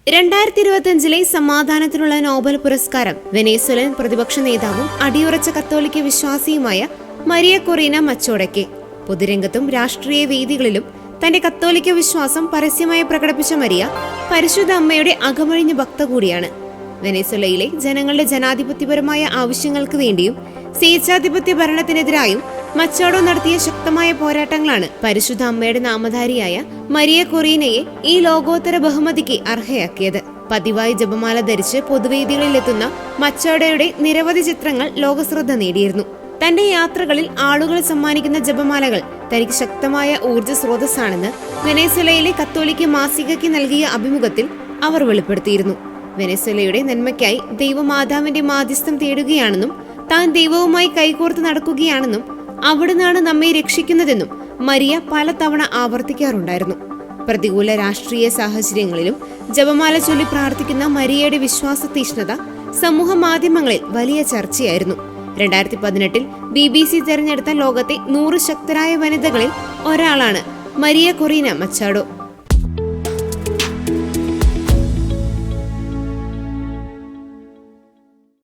2025 സമാധാനത്തിനുള്ള Nobel പുരസ്കാരം Venezuelan പ്രതിപക്ഷ നേതാവും അടിയുറച്ച കത്തോലിക്ക വിശ്വാസിയുമായ മരിയ കൊറീന മച്ചോഡയ്ക്ക്. പൊതുരംഗത്തും രാഷ്ട്രീയ വേദികളിലും തന്റെ കത്തോലിക്ക വിശ്വാസം പരസ്യമായി പ്രകടിപ്പിച്ച മരിയ പരിശുദ്ധ അമ്മയുടെ അകമഴിഞ്ഞ ഭക്ത കൂടിയാണ്. വെനസ്വേലയിലെ ജനങ്ങളുടെ ജനാധിപത്യപരമായ ആവശ്യങ്ങൾക്ക് വേണ്ടിയും സ്വേച്ഛാധിപത്യ ഭരണത്തിനെതിരായും മച്ചാഡോ നടത്തിയ ശക്തമായ പോരാട്ടങ്ങളാണ് പരിശുദ്ധ അമ്മയുടെ നാമധാരിയായ മരിയ കൊറീനയെ ഈ ലോകോത്തര ബഹുമതിക്ക് അർഹയാക്കിയത്. പതിവായി ജപമാല ധരിച്ച് പൊതുവേദികളിലെത്തുന്ന മച്ചാഡോയുടെ നിരവധി ചിത്രങ്ങൾ ലോകശ്രദ്ധ നേടിയിരുന്നു. തന്റെ യാത്രകളിൽ ആളുകൾ സമ്മാനിക്കുന്ന ജപമാലകൾ തനിക്ക് ശക്തമായ ഊർജ്ജ സ്രോതസ്സാണെന്ന് വെനസ്വേലയിലെ കത്തോലിക്ക മാസികയ്ക്ക് നൽകിയ അഭിമുഖത്തിൽ അവർ വെളിപ്പെടുത്തിയിരുന്നു. വെനസ്വേലയുടെ നന്മയ്ക്കായി ദൈവമാതാവിന്റെ മാധ്യസ്ഥം തേടുകയാണെന്നും താൻ ദൈവവുമായി കൈകോർത്ത് നടക്കുകയാണെന്നും അവിടുന്നാണ് നമ്മെ രക്ഷിക്കുന്നതെന്നും മരിയ പലതവണ ആവർത്തിക്കാറുണ്ടായിരുന്നു. പ്രതികൂല രാഷ്ട്രീയ സാഹചര്യങ്ങളിലും ജപമാല ചൊല്ലി പ്രാർത്ഥിക്കുന്ന മരിയയുടെ വിശ്വാസ തീഷ്ണത സമൂഹ മാധ്യമങ്ങളിൽ വലിയ ചർച്ചയായിരുന്നു. 2018 BBC തെരഞ്ഞെടുത്ത ലോകത്തെ 100 ശക്തരായ വനിതകളിൽ ഒരാളാണ് മരിയ കൊറീന മച്ചാഡോ.